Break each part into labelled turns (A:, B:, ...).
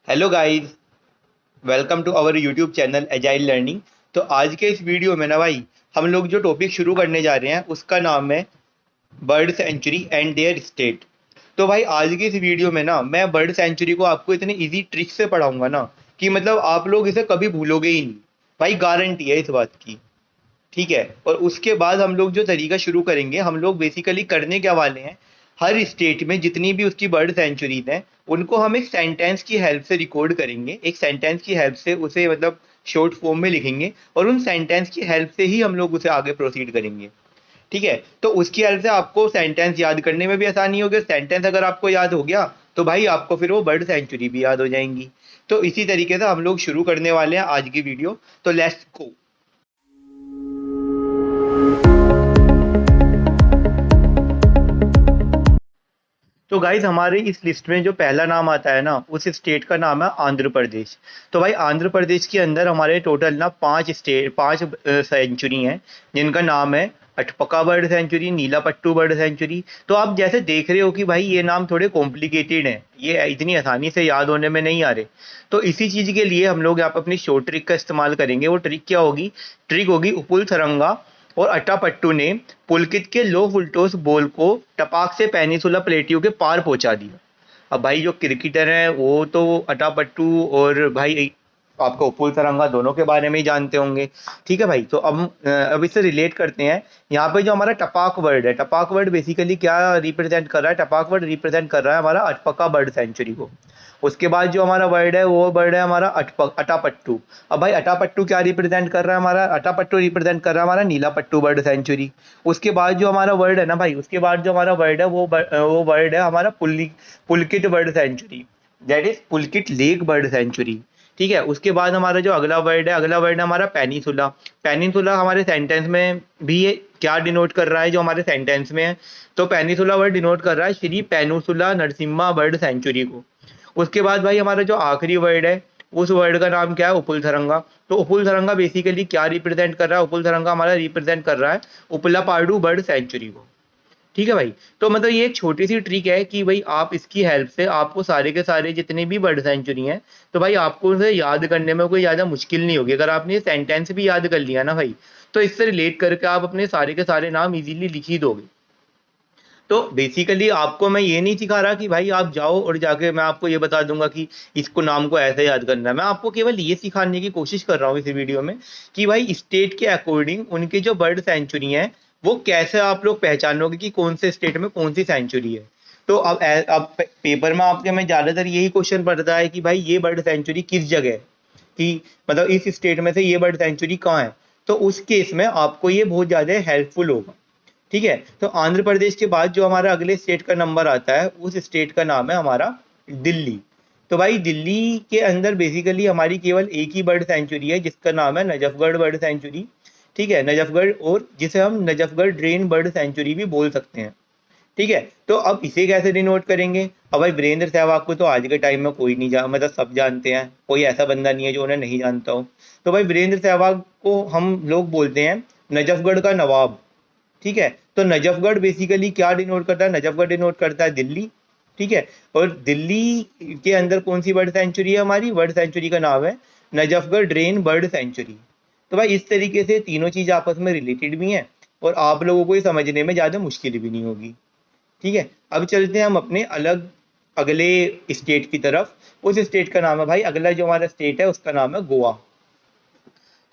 A: Hello guys, welcome to our YouTube channel Agile Learning. तो आज के इस वीडियो में ना भाई, हम लोग जो टॉपिक शुरू करने जा रहे हैं उसका नाम है bird sanctuary and there state. तो भाई आज की इस वीडियो में ना मैं बर्ड सेंचुरी को आपको इतने इजी ट्रिक से पढ़ाऊंगा ना कि मतलब आप लोग इसे कभी भूलोगे ही नहीं। भाई गारंटी है इस बात की। ठीक है, और उसके बाद हम लोग जो तरीका शुरू करेंगे, हम लोग बेसिकली करने क्या वाले हैं, हर स्टेट में जितनी भी उसकी बर्ड सेंचुरीज हैं उनको हम एक सेंटेंस की हेल्प से रिकॉर्ड करेंगे। एक सेंटेंस की हेल्प से उसे मतलब शॉर्ट फॉर्म में लिखेंगे और उन सेंटेंस की हेल्प से ही हम लोग उसे आगे प्रोसीड करेंगे। ठीक है, तो उसकी हेल्प से आपको सेंटेंस याद करने में भी आसानी होगी। सेंटेंस अगर आपको याद हो गया तो भाई आपको फिर वो बर्ड सेंचुरी भी याद हो जाएंगी। तो इसी तरीके से हम लोग शुरू करने वाले हैं आज की वीडियो। तो लेट्स गो। तो गाइज हमारे इस लिस्ट में जो पहला नाम आता है ना, उस स्टेट का नाम है आंध्र प्रदेश। तो भाई आंध्र प्रदेश के अंदर हमारे टोटल ना पांच सेंचुरी हैं, जिनका नाम है अटपका बर्ड सेंचुरी, नीलापट्टू बर्ड सेंचुरी। तो आप जैसे देख रहे हो कि भाई ये नाम थोड़े कॉम्प्लिकेटेड हैं, ये इतनी आसानी से याद होने में नहीं आ रहे। तो इसी चीज के लिए हम लोग यहाँ पे अपनी शॉर्ट ट्रिक का इस्तेमाल करेंगे। वो ट्रिक क्या होगी? ट्रिक होगी उपुल सरंगा और अट्टापट्टू ने पुलकित के लो फुलटॉस बॉल को टपाक से पेनिसुला प्लेटियो के पार पहुंचा दिया। अब भाई जो क्रिकेटर हैं वो तो अटापट्टू और भाई आपको उपुल तरंगा दोनों के बारे में ही जानते होंगे। ठीक है भाई, तो अब इससे रिलेट करते हैं। यहाँ पे जो हमारा टपाक वर्ड है, टपाक वर्ड बेसिकली क्या रिप्रेजेंट कर रहा है? टपाक वर्ड रिप्रेजेंट कर रहा है हमारा अटपका बर्ड सेंचुरी को। उसके बाद जो हमारा वर्ड है वो वर्ड है हमारा अटापट्टू। अब भाई अटापट्टू क्या रिप्रेजेंट कर रहा है? हमारा अटापट्टू रिप्रेजेंट कर रहा है हमारा नीलापट्टू बर्ड सेंचुरी। उसके बाद जो हमारा वर्ड है ना भाई, उसके बाद जो हमारा वर्ड है वो वर्ड है हमारा Pulicat bird sanctuary, that is Pulicat lake bird sanctuary. ठीक है, उसके बाद हमारा जो अगला वर्ड है हमारा पेनिसुला। पेनिसुला हमारे सेंटेंस में भी ये क्या डिनोट कर रहा है जो हमारे सेंटेंस में है? तो पेनिसुला वर्ड डिनोट कर रहा है श्री पेनुसुला नरसिम्हा बर्ड सेंचुरी को। उसके बाद भाई हमारा जो आखिरी वर्ड है, उस वर्ड का नाम क्या है? उपुल थरंगा। तो उपुल थरंगा बेसिकली क्या रिप्रेजेंट कर रहा है? उपुल थरंगा हमारा रिप्रेजेंट कर रहा है उपला पाडू बर्ड सेंचुरी को। ठीक है भाई, तो मतलब ये एक छोटी सी ट्रिक है कि भाई आप इसकी हेल्प से आपको सारे के सारे जितने भी बर्ड सेंचुरी हैं, तो भाई आपको उसे याद करने में कोई ज़्यादा मुश्किल नहीं होगी। अगर आपने सेंटेंस भी याद कर लिया ना भाई, तो इससे रिलेट करके आप अपने सारे के सारे नाम इजीली लिख ही दोगे। तो बेसिकली आपको मैं ये नहीं सिखा रहा कि भाई आप जाओ और जाके मैं आपको ये बता दूंगा कि इसको नाम को ऐसे याद करना है। मैं आपको केवल ये सिखाने की कोशिश कर रहा हूँ इस वीडियो में कि भाई स्टेट के अकॉर्डिंग उनके जो बर्ड सेंचुरी हैं वो कैसे आप लोग पहचानोगे कि कौन से स्टेट में कौन सी सेंचुरी है। तो अब पेपर में आपके में ज्यादातर यही क्वेश्चन पड़ता है कि भाई ये बर्ड सेंचुरी किस जगह है, कि मतलब इस स्टेट में से ये बर्ड सेंचुरी कहाँ है। तो उस केस में आपको ये बहुत ज्यादा हेल्पफुल होगा। ठीक है, तो आंध्र प्रदेश के बाद जो हमारा अगले स्टेट का नंबर आता है, उस स्टेट का नाम है हमारा दिल्ली। तो भाई दिल्ली के अंदर बेसिकली हमारी केवल एक ही बर्ड सेंचुरी है जिसका नाम है नजफगढ़ बर्ड सेंचुरी। ठीक है, नजफगढ़, और जिसे हम नजफगढ़ ड्रेन बर्ड सेंचुरी भी बोल सकते हैं। ठीक है, तो अब इसे कैसे डिनोट करेंगे? अब भाई वीरेंद्र सहवाग को तो आज के टाइम में कोई नहीं मतलब सब जानते हैं, कोई ऐसा बंदा नहीं है जो उन्हें नहीं जानता हो। तो भाई वीरेंद्र सहवाग को हम लोग बोलते हैं नजफगढ़ का नवाब। ठीक है, तो नजफगढ़ बेसिकली क्या डिनोट करता है? नजफगढ़ डिनोट करता है दिल्ली। ठीक है, और दिल्ली के अंदर कौन सी बर्ड सेंचुरी है? हमारी बर्ड सेंचुरी का नाम है नजफगढ़ ड्रेन बर्ड सेंचुरी। तो भाई इस तरीके से तीनों चीज आपस में रिलेटेड भी हैं और आप लोगों को ये समझने में ज्यादा मुश्किल भी नहीं होगी। ठीक है, अब चलते हैं हम अपने अलग अगले स्टेट की तरफ। उस स्टेट का नाम है भाई, अगला जो हमारा स्टेट है उसका नाम है गोवा।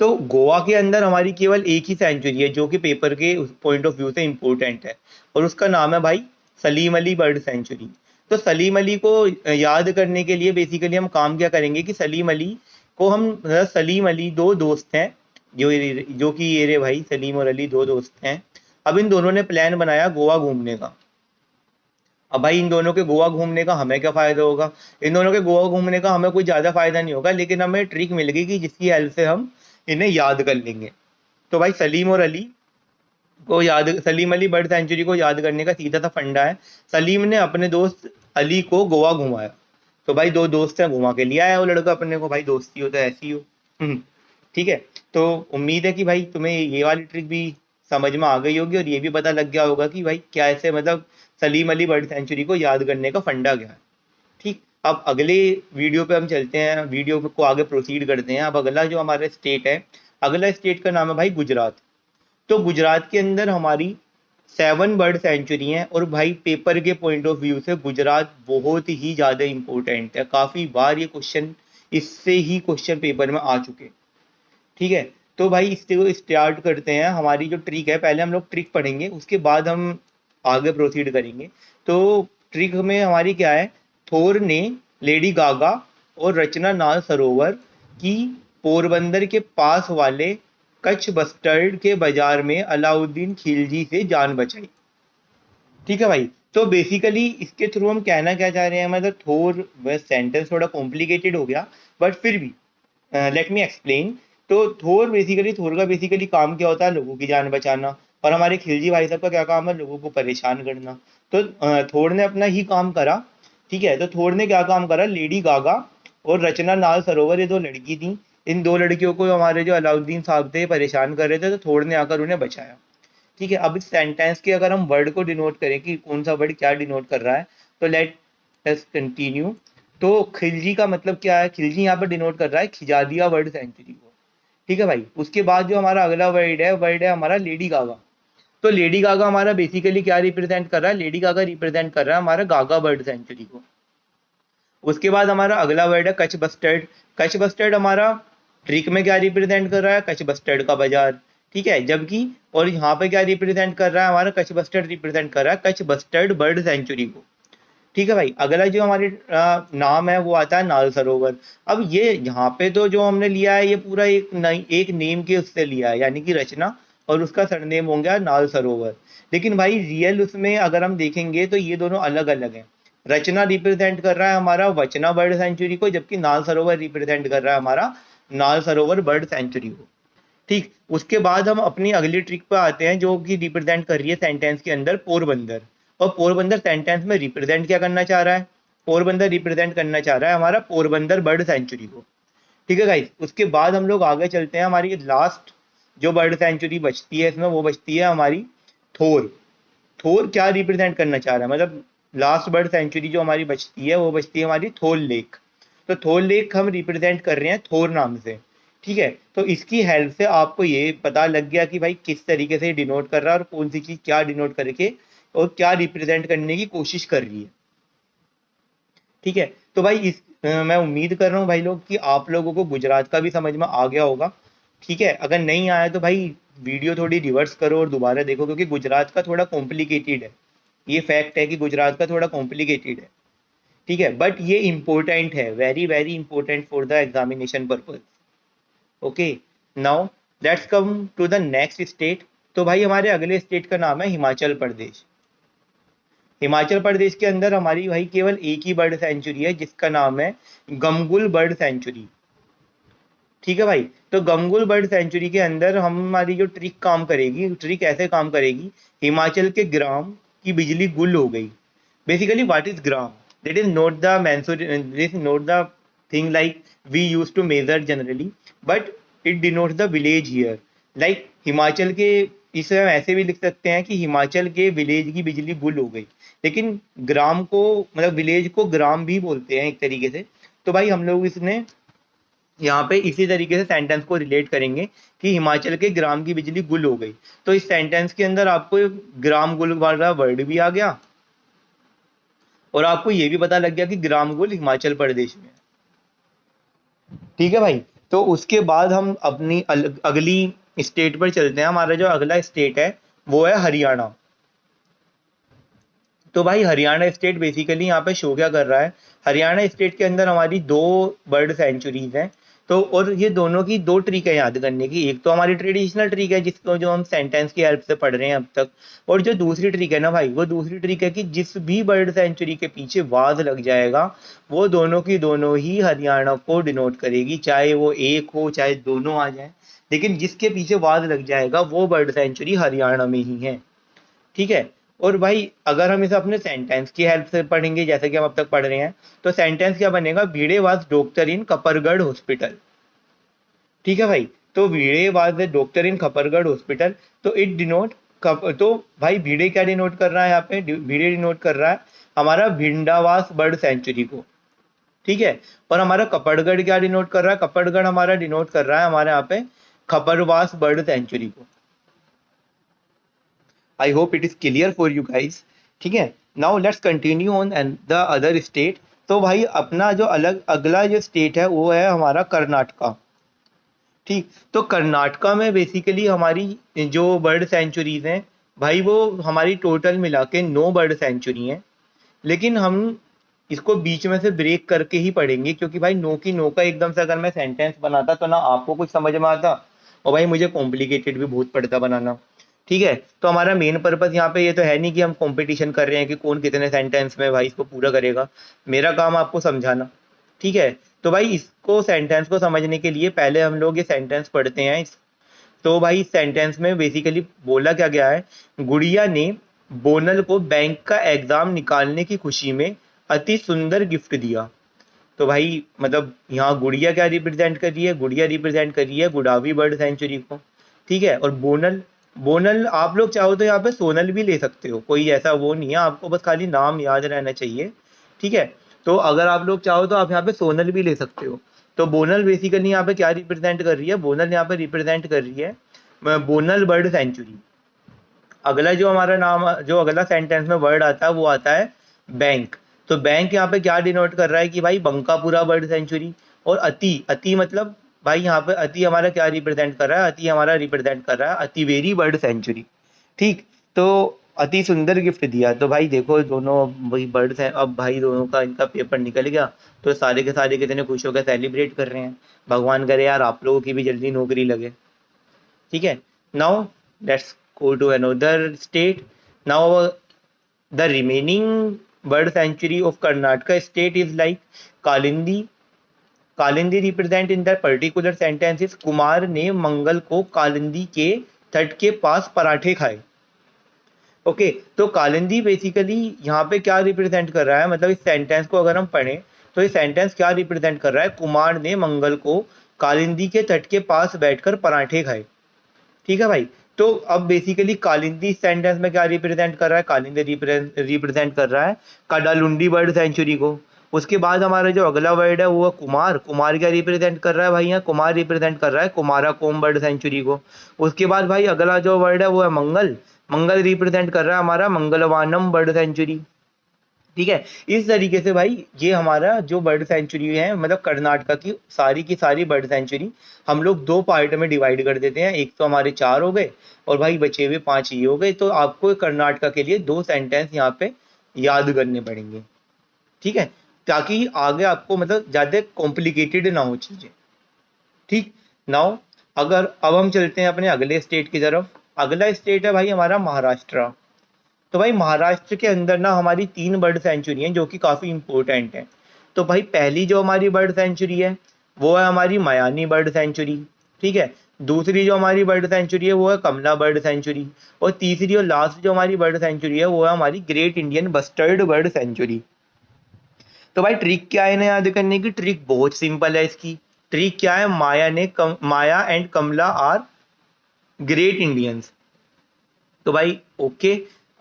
A: तो गोवा के अंदर हमारी केवल एक ही सेंचुरी है जो कि पेपर के पॉइंट ऑफ व्यू से इम्पोर्टेंट है, और उसका नाम है भाई सलीम अली बर्ड सेंचुरी। तो सलीम अली को याद करने के लिए बेसिकली हम काम क्या करेंगे कि सलीम अली को हम सलीम अली दो दोस्त हैं, जो कि ये रे भाई सलीम और अली दो दोस्त हैं। अब इन दोनों ने प्लान बनाया गोवा घूमने का। अब भाई इन दोनों के गोवा घूमने का हमें क्या फायदा होगा? इन दोनों के गोवा घूमने का हमें कोई ज्यादा फायदा नहीं होगा, लेकिन हमें ट्रिक मिल गई कि जिसकी हेल्प से हम इन्हें याद कर लेंगे। तो भाई सलीम अली बर्ड सेंचुरी को याद करने का सीधा सा फंडा है। सलीम ने अपने दोस्त अली को गोवा घुमाया। तो भाई दो दोस्त हैं, घुमा के लिया है वो लड़का अपने को। भाई दोस्ती हो तो ऐसी हो। ठीक है, तो उम्मीद है कि भाई तुम्हें ये वाली ट्रिक भी समझ में आ गई होगी और ये भी पता लग गया होगा कि भाई क्या ऐसे मतलब सलीम अली बर्ड सेंचुरी को याद करने का फंडा क्या है। ठीक, अब अगले वीडियो पे हम चलते हैं, वीडियो को आगे प्रोसीड करते हैं। अब अगला जो हमारा स्टेट है, अगला स्टेट का नाम है भाई गुजरात। तो गुजरात के अंदर हमारी 7 बर्ड सेंचुरी हैं, और भाई पेपर के पॉइंट ऑफ व्यू से गुजरात बहुत ही ज़्यादा इंपॉर्टेंट है। काफ़ी बार ये क्वेश्चन, इससे ही क्वेश्चन पेपर में आ चुके। ठीक है, तो भाई इससे को स्टार्ट करते हैं। हमारी जो ट्रिक है, पहले हम लोग ट्रिक पढ़ेंगे, उसके बाद हम आगे प्रोसीड करेंगे। तो ट्रिक में हमारी क्या है, थोर ने लेडी गागा और रचना नाल सरोवर की पोरबंदर के पास वाले कच्छ बस्टर्ड के बाजार में अलाउद्दीन खिलजी से जान बचाई। ठीक है भाई, तो बेसिकली इसके थ्रू हम कहना क्या चाह रहे हैं, मतलब थोर वह सेंटेंस थोड़ा कॉम्प्लिकेटेड हो गया, बट फिर भी लेट मी एक्सप्लेन। तो थोर का बेसिकली काम क्या होता है, लोगों की जान बचाना, और हमारे खिलजी भाई साहब का क्या काम है, लोगों को परेशान करना। तो थोर ने अपना ही काम करा। ठीक है, तो थोर ने क्या काम करा, लेडी गागा और रचना नाल सरोवर, ये दो लड़की थी, इन दो लड़कियों को हमारे जो अलाउद्दीन साहब थे परेशान कर रहे थे, तो थोर ने आकर उन्हें बचाया। ठीक है, अब इस सेंटेंस के अगर हम वर्ड को डिनोट करें कि कौन सा वर्ड क्या डिनोट कर रहा है, तो लेट अस कंटिन्यू। तो खिलजी का मतलब क्या है, खिलजी यहाँ पर डिनोट कर रहा है खिजादिया वर्ड सेंचुरी को। ठीक है भाई, उसके बाद जो हमारा अगला वर्ड है हमारा लेडी गागा। तो लेडी गागा हमारा बेसिकली क्या रिप्रेजेंट कर रहा है, लेडी गागा रिप्रेजेंट कर रहा है हमारा गागा बर्ड सेंचुरी को। उसके बाद हमारा अगला वर्ड है कच्छ बस्टर्ड। कच्छ बस्टर्ड हमारा ट्रिक में क्या रिप्रेजेंट कर रहा है, कच्छ बस्टर्ड का बाजार। ठीक है, जबकि और यहाँ पे क्या रिप्रेजेंट कर रहा है, हमारा कच्छ बस्टर्ड रिप्रेजेंट कर रहा है कच्छ बस्टर्ड बर्ड सेंचुरी को। ठीक है भाई, अगला जो हमारे नाम है वो आता है नाल सरोवर। अब ये यहाँ पे तो जो हमने लिया है ये पूरा एक नेम के उससे लिया है, यानी कि रचना और उसका सरनेम हो गया नाल सरोवर। लेकिन भाई रियल उसमें अगर हम देखेंगे तो ये दोनों अलग अलग हैं। रचना रिप्रेजेंट कर रहा है हमारा वचना बर्ड सेंचुरी को, जबकि नाल सरोवर रिप्रेजेंट कर रहा है हमारा नाल सरोवर बर्ड सेंचुरी को। ठीक, उसके बाद हम अपनी अगली ट्रिक पे आते हैं, जो कि रिप्रेजेंट कर रही है सेंटेंस के अंदर पोरबंदर। और पोरबंदर सेंटेंस में रिप्रेजेंट क्या करना चाह रहा है, पोरबंदर रिप्रेजेंट करना चाह रहा है हमारा पोरबंदर बर्ड सेंचुरी को। ठीक है गाइस, उसके बाद हम लोग आगे चलते हैं। हमारी लास्ट जो बर्ड सेंचुरी बचती है इसमें, वो बचती है हमारी थोर। थोर क्या रिप्रेजेंट करना चाह रहा है, मतलब लास्ट बर्ड सेंचुरी जो हमारी बचती है वो बचती है हमारी थोर लेक। तो थोर लेक हम रिप्रेजेंट कर रहे हैं थोर नाम से। ठीक है, तो इसकी हेल्प से आपको ये पता लग गया कि भाई किस तरीके से डिनोट कर रहा है और कौन सी चीज क्या डिनोट करके और क्या रिप्रेजेंट करने की कोशिश कर रही है। ठीक है, तो भाई मैं उम्मीद कर रहा हूँ भाई लोग कि आप लोगों को गुजरात का भी समझ में आ गया होगा। ठीक है, अगर नहीं आया तो भाई वीडियो थोड़ी रिवर्स करो और दोबारा देखो, क्योंकि गुजरात का थोड़ा कॉम्प्लिकेटेड है। ये फैक्ट है कि गुजरात का थोड़ा कॉम्प्लिकेटेड है। ठीक है, बट ये इंपॉर्टेंट है, very very important for the examination purpose. Okay, now let's come to the next state. तो भाई हमारे अगले स्टेट का नाम है हिमाचल प्रदेश। हिमाचल प्रदेश के अंदर हमारी भाई केवल एक ही बर्ड सेंचुरी है, जिसका नाम है गमगुल बर्ड सेंचुरी। ठीक है भाई, तो गमगुल बर्ड सेंचुरी के अंदर हमारी जो ट्रिक काम करेगी, ट्रिक ऐसे काम करेगी, हिमाचल के ग्राम की बिजली गुल हो गई। Basically what is gram, that is not the this not the thing like we use to measure generally, but it denotes the village here. Like Himachal के, इसे हम ऐसे भी लिख सकते हैं कि हिमाचल के विलेज की बिजली गुल हो गई। लेकिन ग्राम को, मतलब विलेज को ग्राम भी बोलते हैं एक तरीके से। तो भाई हम लोग इसने यहाँ पे इसी तरीके से सेंटेंस को रिलेट करेंगे कि हिमाचल के ग्राम की बिजली गुल हो गई। तो इस सेंटेंस के अंदर आपको ग्राम गुल वाला वर्ड भी आ गया, और आपको ये भी पता लग गया कि ग्राम गुल हिमाचल प्रदेश में है। ठीक है भाई, तो उसके बाद हम अपनी अगली स्टेट पर चलते हैं। हमारा जो अगला स्टेट है वो है हरियाणा। तो भाई हरियाणा स्टेट बेसिकली यहाँ पे शो क्या कर रहा है, हरियाणा स्टेट के अंदर हमारी दो बर्ड सेंचुरीज हैं। तो और ये दोनों की दो ट्रिक है याद करने की। एक तो हमारी ट्रेडिशनल ट्रिक है जिसको जो हम सेंटेंस की हेल्प से पढ़ रहे हैं अब तक, और जो दूसरी ट्रिक है ना भाई, वो दूसरी ट्रिक है कि जिस भी बर्ड सेंचुरी के पीछे वाज लग जाएगा, वो दोनों की दोनों ही हरियाणा को डिनोट करेगी, चाहे वो एक हो चाहे दोनों आ जाए, लेकिन जिसके पीछे वाज लग जाएगा वो बर्ड सेंचुरी हरियाणा में ही है। ठीक है, और भाई अगर हम इसे अपने सेंटेंस की हेल्प से पढ़ेंगे जैसे कि हम अब तक पढ़ रहे हैं, तो सेंटेंस क्या बनेगा, Bhide was doctor in Kapargarh hospital. ठीक है भाई, तो Bhide was the doctor in Kapargarh hospital. तो इट डिनोट तो भाई भिड़े क्या डिनोट कर रहा है यहाँ पे, भिड़े डिनोट कर रहा है हमारा भिंडावास बर्ड सेंचुरी को। ठीक है। और हमारा कपड़गढ़ क्या डिनोट कर रहा है? कपड़गढ़ हमारा डिनोट कर रहा है हमारे यहाँ पे खपरवास बर्ड सेंचुरी को। I hope it is clear for you guys. ठीक है, now let's continue on and the other state. तो भाई अपना जो अलग अगला जो स्टेट है वो है हमारा कर्नाटका। ठीक, तो कर्नाटका में बेसिकली हमारी जो बर्ड सेंचुरीज हैं भाई, वो हमारी टोटल मिला के 9 बर्ड सेंचुरी हैं। लेकिन हम इसको बीच में से ब्रेक करके ही पढ़ेंगे, क्योंकि भाई नो की नो का एकदम से अगर मैं सेंटेंस बनाता तो ना आपको कुछ समझ में आता, और भाई मुझे कॉम्प्लिकेटेड भी बहुत पड़ता बनाना। ठीक है, तो हमारा मेन पर्पस यहाँ पे ये तो है नहीं कि हम कंपटीशन कर रहे हैं कि कौन कितने सेंटेंस में भाई इसको पूरा करेगा। मेरा काम आपको समझाना। ठीक है, तो भाई इसको सेंटेंस को समझने के लिए पहले हम लोग ये सेंटेंस पढ़ते हैं। तो भाई इस सेंटेंस में बेसिकली बोला क्या गया है, गुड़िया ने बोनल को बैंक का एग्जाम निकालने की खुशी में अति सुंदर गिफ्ट दिया। तो भाई मतलब यहाँ गुड़िया क्या रिप्रेजेंट कर रही है? गुड़िया रिप्रेजेंट कर रही है गुड़ावी बर्ड सेंचुरी को। ठीक है, और बोनल, बोनल आप लोग चाहो तो यहाँ पे सोनल भी ले सकते हो, कोई ऐसा वो नहीं है, आपको बस खाली नाम याद रहना चाहिए। ठीक है, तो अगर आप लोग चाहो तो आप यहाँ पे सोनल भी ले सकते हो। तो बोनल बेसिकली यहाँ पे क्या रिप्रेजेंट कर रही है? बोनल यहाँ पे रिप्रेजेंट कर रही है बोनल बर्ड सेंचुरी। अगला जो हमारा नाम, जो अगला सेंटेंस में वर्ड आता है वो आता है बैंक। तो बैंक यहाँ पे क्या डिनोट कर रहा है कि भाई बंकापुरा बर्ड सेंचुरी। और अति, अति मतलब भाई यहाँ पे अति हमारा क्या रिप्रेजेंट कर रहा है? अति हमारा रिप्रेजेंट कर रहा है अतिवेरी बर्ड सेंचुरी। ठीक, तो अति सुंदर गिफ्ट दिया। तो भाई देखो दोनों वही बर्ड्स हैं, अब भाई दोनों का इनका पेपर निकल गया, तो सारे के सारे कितने खुश होकर सेलिब्रेट कर रहे हैं। भगवान करे यार आप लोगों की भी जल्दी नौकरी लगे। ठीक है, now let's go to another state. Now the remaining bird sanctuary of Karnataka state is like Kalindi. Kalindi represent in that particular sentence is Kumar ने मंगल को कालिंदी के तट के पास पराठे खाए। ओके, तो कालिंदी बेसिकली यहाँ पे क्या रिप्रेजेंट कर रहा है? मतलब इस सेंटेंस को अगर हम पढ़ें तो ये सेंटेंस क्या रिप्रेजेंट कर रहा है? कुमार ने मंगल को कालिंदी के तट के पास बैठकर पराठे खाए। ठीक है भाई, तो अब बेसिकली कालिंदी सेंटेंस में क्या रिप्रेजेंट कर रहा है? कालिंदी रिप्रेजेंट कर रहा है कडालुंडी बर्ड सेंचुरी को। उसके बाद हमारा जो अगला वर्ड है वो है कुमार। कुमार क्या रिप्रेजेंट कर रहा है भाई? यहाँ कुमार रिप्रेजेंट कर रहा है कुमारा कोम बर्ड सेंचुरी को। उसके बाद भाई अगला जो वर्ड है वो है मंगल। मंगल रिप्रेजेंट कर रहा है हमारा मंगलवानम बर्ड सेंचुरी। ठीक है, इस तरीके से भाई ये हमारा जो बर्ड सेंचुरी है, मतलब कर्नाटका की सारी बर्ड सेंचुरी हम लोग 2 पार्ट में डिवाइड कर देते हैं। एक तो हमारे 4 हो गए और भाई बचे हुए 5 ये हो गए। तो आपको कर्नाटका के लिए 2 सेंटेंस यहाँ पे याद करने पड़ेंगे। ठीक है, ताकि आगे आपको मतलब ज्यादा कॉम्प्लिकेटेड ना हो चीजें। ठीक, नाउ अगर अब हम चलते हैं अपने अगले स्टेट की तरफ। अगला स्टेट है भाई हमारा महाराष्ट्र। तो भाई महाराष्ट्र के अंदर ना हमारी 3 बर्ड सेंचुरी हैं जो कि काफी इंपॉर्टेंट हैं। तो भाई पहली जो हमारी बर्ड सेंचुरी है वो है हमारी मयानी बर्ड सेंचुरी। ठीक है, दूसरी जो हमारी बर्ड सेंचुरी है वो है कमला बर्ड सेंचुरी। और तीसरी और लास्ट जो हमारी बर्ड सेंचुरी है वो है हमारी great Indian bustard bird sanctuary. तो भाई ट्रिक क्या है इन्हें याद करने की? ट्रिक बहुत सिंपल है इसकी। ट्रिक क्या है? Maya and Kamala are great Indians. तो भाई okay,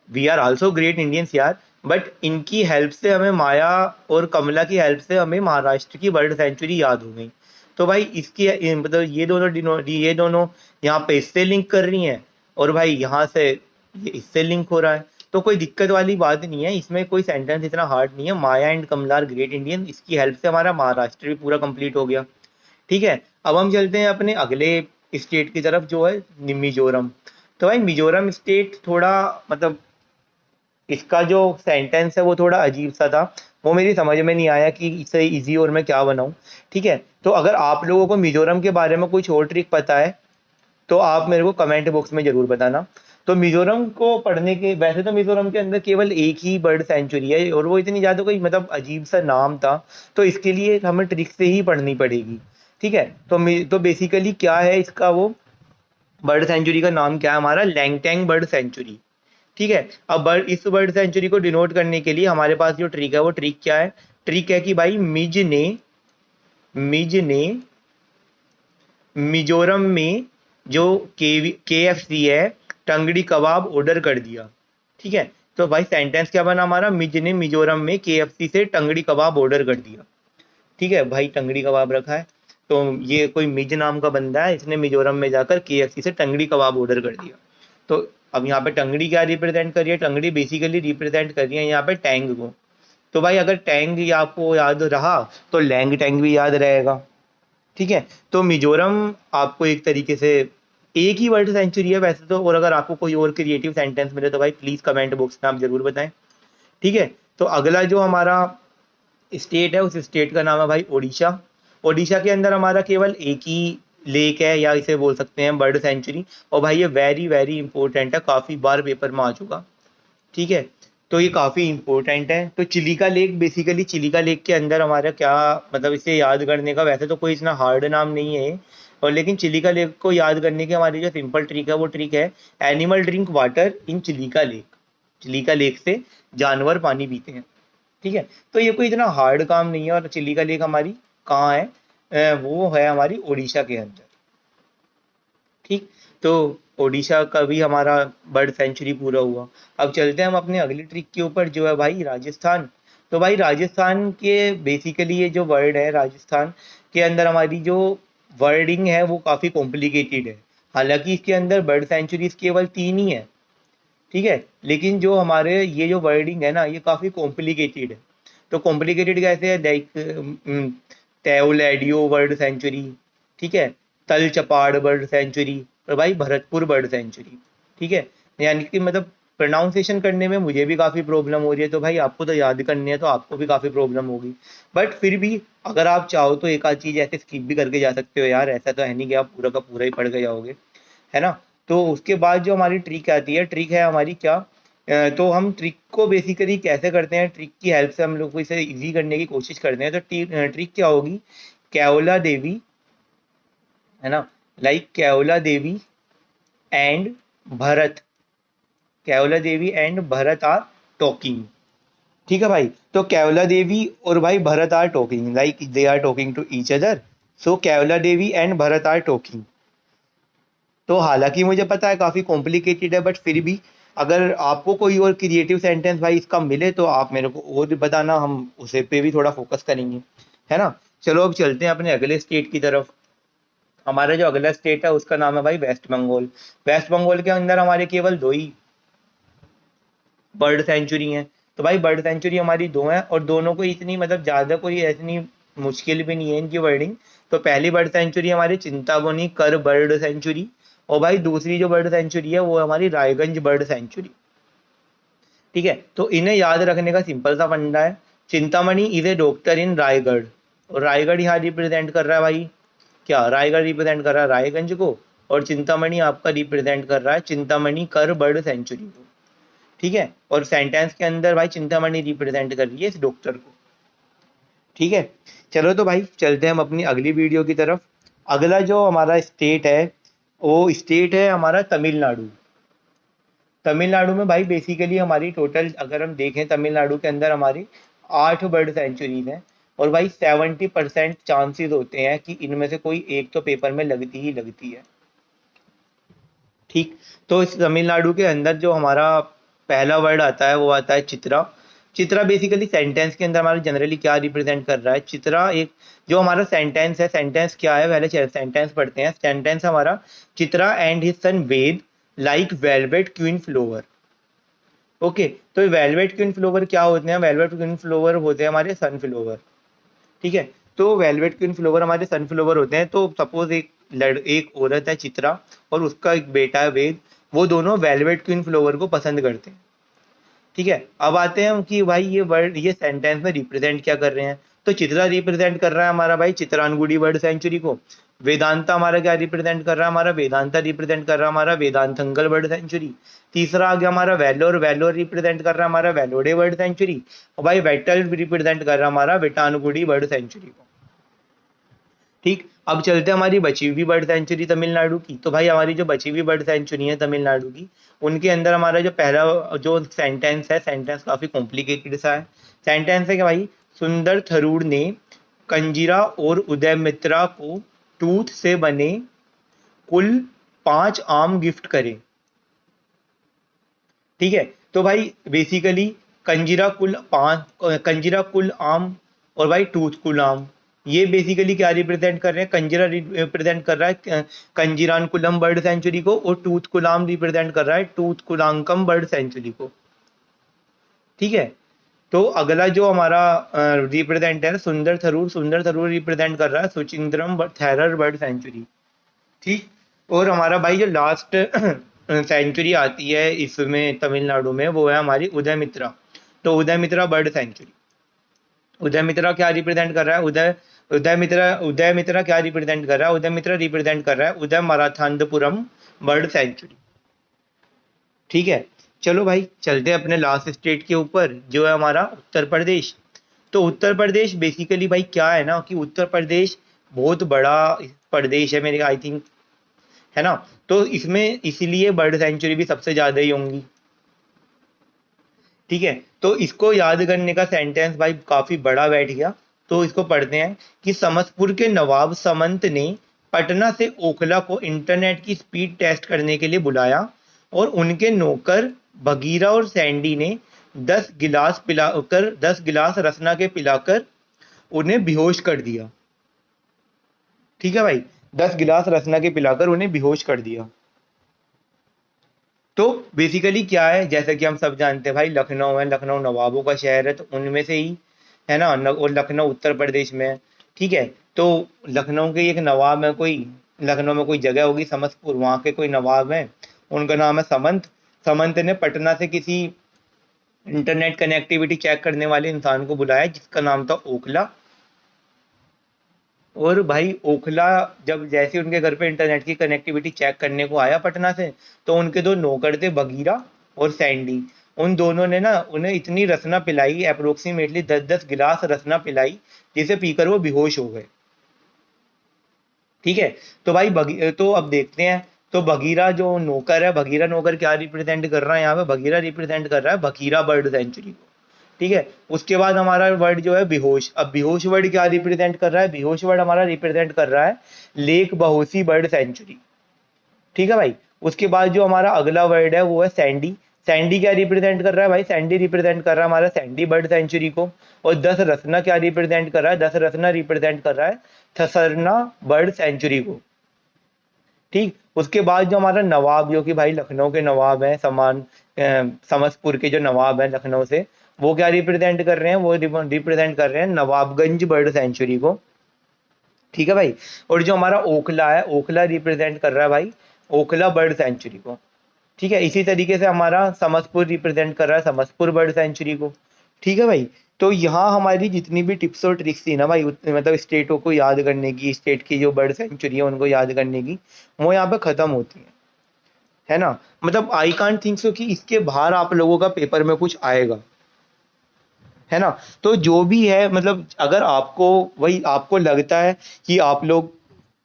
A: we are also great Indians यार, बट इनकी हेल्प से हमें माया और कमला की हेल्प से हमें महाराष्ट्र की बर्ड सेंचुरी याद हो गई। तो भाई इसकी मतलब ये दोनों यहाँ पे इससे लिंक कर रही हैं, और भाई यहाँ से ये इससे लिंक हो रहा है। तो कोई दिक्कत वाली बात नहीं है, इसमें कोई सेंटेंस इतना हार्ड नहीं है। Maya and Kamala are great Indian, इसकी हेल्प से हमारा महाराष्ट्र भी पूरा कंप्लीट हो गया। ठीक है, अब हम चलते हैं अपने अगले स्टेट की तरफ जो है मिजोरम। तो भाई मिजोरम स्टेट थोड़ा मतलब इसका जो सेंटेंस है वो थोड़ा अजीब सा था, वो मेरी समझ में नहीं आया कि इसे इजी और मैं क्या बनाऊं। ठीक है, तो अगर आप लोगों को मिजोरम के बारे में कुछ और ट्रिक पता है तो आप मेरे को कमेंट बॉक्स में जरूर बताना। तो मिजोरम को पढ़ने के, वैसे तो मिजोरम के अंदर केवल एक ही बर्ड सेंचुरी है और वो इतनी ज्यादा कोई मतलब अजीब सा नाम था, तो इसके लिए हमें ट्रिक से ही पढ़नी पड़ेगी। ठीक है, तो बेसिकली क्या है इसका, वो बर्ड सेंचुरी का नाम क्या है हमारा? लैंगटैंग बर्ड सेंचुरी। ठीक है, अब इस बर्ड सेंचुरी को डिनोट करने के लिए हमारे पास जो ट्रिक है वो ट्रिक क्या है? ट्रिक है कि भाई मिज ने मिजोरम में जो KFC है टंगड़ी कबाब ऑर्डर कर दिया। ठीक है, तो भाई सेंटेंस क्या बना हमारा? मिज ने मिजोरम में KFC से टंगड़ी कबाब ऑर्डर कर दिया। ठीक है भाई, टंगड़ी कबाब रखा है। तो ये कोई मिज नाम का बंदा है, इसने मिजोरम में जाकर KFC से टंगड़ी कबाब ऑर्डर कर दिया। तो अब यहाँ पे टंगड़ी क्या रिप्रेजेंट कर रही है? टंगड़ी बेसिकली रिप्रेजेंट कर रही है यहाँ पे टैंग को। तो भाई अगर टैंग ही आपको याद रहा तो लैंग टैंग भी याद रहेगा। ठीक है, तो मिजोरम आपको एक तरीके से एक ही वर्ड सेंचुरी है वैसे तो, और अगर आपको कोई और क्रिएटिव सेंटेंस मिले तो भाई प्लीज कमेंट बॉक्स में आप जरूर बताएं। ठीक है, तो अगला जो हमारा स्टेट है उस स्टेट का नाम है भाई ओडिशा। ओडिशा के अंदर हमारा केवल एक ही लेक है, या इसे बोल सकते हैं बर्ड सेंचुरी। और भाई ये वेरी वेरी इंपॉर्टेंट है, काफी बार पेपर में आ चुका। ठीक है, तो ये काफी इंपॉर्टेंट है। तो Chilika lake, basically Chilika lake के अंदर हमारा क्या मतलब, इसे याद करने का वैसे तो कोई इतना हार्ड नाम नहीं है, और लेकिन चिलिका लेक को याद करने की हमारी जो सिंपल ट्रिक है वो ट्रिक है animal drink water in Chilika lake. Chilika lake से जानवर पानी पीते हैं। ठीक है, तो ये कोई इतना हार्ड काम नहीं है। और चिलिका लेक हमारी कहाँ है? वो है हमारी उड़ीसा के अंदर। ठीक, तो ओडिशा का भी हमारा बर्ड सेंचुरी पूरा हुआ। अब चलते हैं हम अपने अगली ट्रिक के ऊपर, जो है भाई राजस्थान। तो भाई राजस्थान के बेसिकली ये जो वर्ड है राजस्थान के अंदर हमारी जो वर्डिंग है वो काफ़ी कॉम्प्लिकेटेड है। हालांकि इसके अंदर बर्ड सेंचुरीज केवल 3 ही है। ठीक है, लेकिन जो हमारे ये जो वर्डिंग है ना ये काफ़ी कॉम्प्लिकेटेड है। तो कॉम्प्लिकेटेड कैसे है? लाइक तेओलेडियो वर्ड सेंचुरी, ठीक है, तल चपाड़ बर्ड सेंचुरी, और भाई भरतपुर बर्ड सेंचुरी। ठीक है, यानी कि मतलब प्रोनाउंसिएशन करने में मुझे भी काफ़ी प्रॉब्लम हो रही है, तो भाई आपको तो याद करनी है तो आपको भी काफ़ी प्रॉब्लम होगी। बट फिर भी अगर आप चाहो तो एक आध चीज़ ऐसे स्किप भी करके जा सकते हो यार, ऐसा तो है नहीं कि आप पूरा का पूरा ही पढ़ के जाओगे, है ना। तो उसके बाद जो हमारी ट्रिक आती है, ट्रिक है हमारी क्या, तो हम ट्रिक को बेसिकली कैसे करते हैं, ट्रिक की हेल्प से हम लोग को इसे इजी करने की कोशिश करते हैं। तो ट्रिक क्या होगी? केवला देवी, है ना, like Kevala Devi and Bharat, Kevala Devi and Bharat are talking. ठीक है भाई, तो केवला देवी और भाई Bharat are talking, like they are talking to each other. So Kevala Devi and Bharat are talking. तो हालांकि मुझे पता है काफ़ी कॉम्प्लिकेटेड है, बट फिर भी अगर आपको कोई और क्रिएटिव सेंटेंस भाई इसका मिले तो आप मेरे को और भी बताना, हम उसे पे भी थोड़ा फोकस करेंगे, है ना। चलो अब चलते हैं अपने अगले स्टेट की तरफ। हमारा जो अगला स्टेट है उसका नाम है भाई वेस्ट बंगाल। वेस्ट बंगाल के अंदर हमारे केवल 2 ही बर्ड सेंचुरी हैं। तो भाई बर्ड सेंचुरी हमारी 2 हैं, और दोनों को इतनी मतलब ज़्यादा कोई इतनी मुश्किल भी नहीं है इनकी वर्डिंग। तो पहली बर्ड सेंचुरी हमारी चिंतामणि कर बर्ड सेंचुरी, और भाई दूसरी जो बर्ड सेंचुरी है वो हमारी रायगंज बर्ड सेंचुरी। ठीक है, तो इन्हें याद रखने का सिंपल सा फंडा है। चिंतामणि इज ए डॉक्टर इन रायगढ़, और रायगढ़ यहाँ रिप्रेजेंट कर रहा है भाई क्या, रायगढ़ रिप्रेजेंट कर रहा है रायगंज को, और चिंतामणि आपका रिप्रेजेंट कर रहा है चिंतामणि कर बर्ड सेंचुरी को। ठीक है, और सेंटेंस के अंदर भाई चिंतामणि रिप्रेजेंट कर रही है इस डॉक्टर को। ठीक है, चलो तो भाई चलते हैं हम अपनी अगली वीडियो की तरफ। अगला जो हमारा स्टेट है वो स्टेट है हमारा तमिलनाडु। तमिलनाडु में भाई बेसिकली हमारी टोटल अगर हम देखें तमिलनाडु के अंदर हमारी 8 बर्ड सेंचुरीज हैं, और भाई 70% चांसेस होते हैं कि इनमें से कोई एक तो पेपर में लगती ही लगती है। ठीक, तो इस तमिलनाडु के अंदर जो हमारा पहला वर्ड आता है वो आता है चित्रा। चित्रा बेसिकली सेंटेंस के अंदर हमारा जनरली क्या रिप्रेजेंट कर रहा है? चित्रा एक जो हमारा सेंटेंस है, सेंटेंस क्या है पहले सेंटेंस पढ़ते हैं। सेंटेंस हमारा Chitra and his son Ved like velvet queen flower. Okay, तो वेलवेट क्वीन फ्लोवर क्या होते हैं? वेलवेट क्वीन फ्लोवर होते हैं हमारे सनफ्लोवर। ठीक है, तो वेलवेट क्वीन फ्लोवर हमारे सनफ्लोवर होते हैं। तो सपोज एक औरत है चित्रा और उसका एक बेटा है वेद, वो दोनों वेलवेट क्वीन फ्लोवर को पसंद करते हैं। ठीक है, अब आते हैं हम कि भाई ये वर्ड ये सेंटेंस में रिप्रेजेंट क्या कर रहे हैं। तो चित्रा रिप्रेजेंट कर रहा है हमारा भाई चित्रानगुड़ी बर्ड सेंचुरी को। वेदांता हमारा क्या रिप्रेजेंट कर रहा है? हमारा वेदांता रिप्रेजेंट कर रहा है हमारा वेदांतंगल बर्ड सेंचुरी। तीसरा आ गया हमारा वेलोर, वेलोर रिप्रेजेंट कर रहा है हमारा वेलोडे बर्ड सेंचुरी। और भाई वेटल रिप्रेजेंट कर रहा है हमारा वेटानगुड़ी बर्ड सेंचुरी को। ठीक, अब चलते हैं हमारी बची हुई बर्ड सेंचुरी तमिलनाडु की। तो भाई हमारी जो बची हुई बर्ड सेंचुरी है तमिलनाडु की, उनके अंदर हमारा जो पहला जो सेंटेंस है, सेंटेंस काफी कॉम्प्लिकेटेड सा है। सेंटेंस है कि भाई सुंदर थरूर ने कंजीरा और उदय मित्रा को टूथ से बने कुल 5 आम गिफ्ट करे। ठीक है, तो भाई बेसिकली कंजीरा कुल 5, कंजीरा कुल आम, और भाई टूथ कुल आम। ये बेसिकली क्या रिप्रेजेंट कर रहे हैं, कंजिरा रिप्रेजेंट कर रहा है कंजिरानकुलम बर्ड सेंचुरी को, और टूथकुलाम रिप्रेजेंट कर रहा है टूथकुलांकम बर्ड सेंचुरी को। ठीक है, तो अगला जो हमारा रिप्रेजेंट है सुंदर थरूर रिप्रेजेंट कर रहा है सुचिंद्रम थैरर बर्ड सेंचुरी। ठीक, और हमारा भाई जो लास्ट सेंचुरी आती है इसमें तमिलनाडु में, वो है हमारी उदयमित्रा। तो उदयमित्रा बर्ड सेंचुरी, उदयमित्रा क्या रिप्रेजेंट कर रहा है, उदयमित्रा क्या रिप्रेजेंट कर रहा है, उदयमित्रा रिप्रेजेंट कर रहा है उदय मराठांडपुरम बर्ड सेंचुरी। ठीक है, चलो भाई चलते हैं अपने लास्ट स्टेट के ऊपर जो है हमारा उत्तर प्रदेश। तो उत्तर प्रदेश बेसिकली भाई क्या है ना, कि उत्तर प्रदेश बहुत बड़ा प्रदेश है मेरे आई थिंक, है ना। तो इसमें इसीलिए बर्ड सेंचुरी भी सबसे ज्यादा ही होंगी। ठीक है, तो इसको याद करने का सेंटेंस भाई काफी बड़ा बैठ गया, तो इसको पढ़ते हैं कि समस्तपुर के नवाब समंत ने पटना से ओखला को इंटरनेट की स्पीड टेस्ट करने के लिए बुलाया, और उनके नौकर बगीरा और सैंडी ने 10 गिलास रसना के पिलाकर उन्हें बेहोश कर दिया। ठीक है भाई, 10 गिलास रसना के पिलाकर उन्हें बेहोश कर दिया। तो बेसिकली क्या है, जैसे कि हम सब जानते हैं भाई, लखनऊ है, लखनऊ नवाबों का शहर है, तो उनमें से ही है ना, और लखनऊ उत्तर प्रदेश में है। ठीक है, तो लखनऊ के एक नवाब है कोई, लखनऊ में कोई जगह होगी समस्तपुर, वहाँ के कोई नवाब हैं, उनका नाम है समंत। समंत ने पटना से किसी इंटरनेट कनेक्टिविटी चेक करने वाले इंसान को बुलाया जिसका नाम था ओखला। और भाई ओखला जब जैसे उनके घर पे इंटरनेट की कनेक्टिविटी चेक करने को आया पटना से, तो उनके दो नौकर थे बगीरा और सैंडी, उन दोनों ने ना उन्हें इतनी रसना पिलाई, अप्रोक्सीमेटली 10-10 गिलास रसना पिलाई, जिसे पीकर वो बेहोश हो गए। ठीक है, तो भाई तो अब देखते हैं, तो बगीरा जो नौकर है, बगीरा नौकर क्या रिप्रेजेंट कर रहा है यहाँ पे, बगीरा रिप्रेजेंट कर रहा है बगीरा बर्ड सेंचुरी को। ठीक है, उसके बाद हमारा वर्ड जो है बेहोश, अब बेहोश वर्ड क्या रिप्रेजेंट कर रहा है, बेहोश वर्ड हमारा रिप्रेजेंट कर रहा है लेक बहोसी बर्ड सेंचुरी। ठीक है भाई, उसके बाद जो हमारा अगला वर्ड है वो है सैंडी। सैंडी क्या रिप्रेजेंट कर रहा है भाई, सैंडी रिप्रेजेंट कर रहा है हमारा सैंडी बर्ड सेंचुरी को। और 10 रसना क्या रिप्रेजेंट कर रहा है, 10 रसना रिप्रेजेंट कर रहा है थसरना बर्ड सेंचुरी को। ठीक, उसके बाद जो हमारा नवाब, जो कि भाई लखनऊ के नवाब हैं, समस्तपुर के जो नवाब हैं लखनऊ से, वो क्या रिप्रेजेंट कर रहे हैं, वो रिप्रेजेंट कर रहे हैं नवाबगंज बर्ड सेंचुरी को। ठीक है भाई, और जो हमारा ओखला है, ओखला रिप्रेजेंट कर रहा है भाई ओखला बर्ड सेंचुरी को। ठीक है, इसी तरीके से हमारा समस्तपुर रिप्रेजेंट कर रहा है समस्तपुर बर्ड सेंचुरी को। ठीक है भाई, तो यहाँ हमारी जितनी भी टिप्स और ट्रिक्स थी ना भाई, मतलब स्टेटों को याद करने की, स्टेट की जो बर्ड सेंचुरी है उनको याद करने की, वो यहाँ पे खत्म होती है ना। मतलब आई कांट थिंक सो कि इसके बाहर आप लोगों का पेपर में कुछ आएगा, है ना। तो जो भी है, मतलब अगर आपको वही आपको लगता है कि आप लोग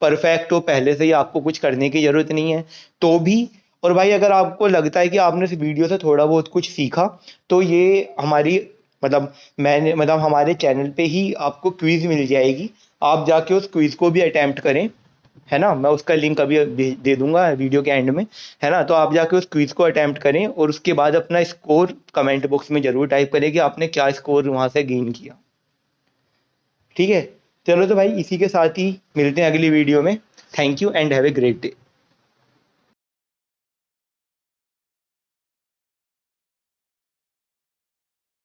A: परफेक्ट हो पहले से ही, आपको कुछ करने की जरूरत नहीं है, तो भी, और भाई अगर आपको लगता है कि आपने इस वीडियो से थोड़ा बहुत कुछ सीखा, तो ये हमारी, मतलब हमारे चैनल पे ही आपको क्विज मिल जाएगी, आप जाके उस क्विज को भी अटेम्प्ट करें, है ना। मैं उसका लिंक अभी दे दूंगा वीडियो के एंड में, है ना। तो आप जाके उस क्विज को अटेम्प्ट करें, और उसके बाद अपना स्कोर कमेंट बॉक्स में जरूर टाइप करें कि आपने क्या स्कोर वहां से गेन किया। ठीक है, चलो तो भाई इसी के साथ ही मिलते हैं अगली वीडियो में। Thank you and have a great day.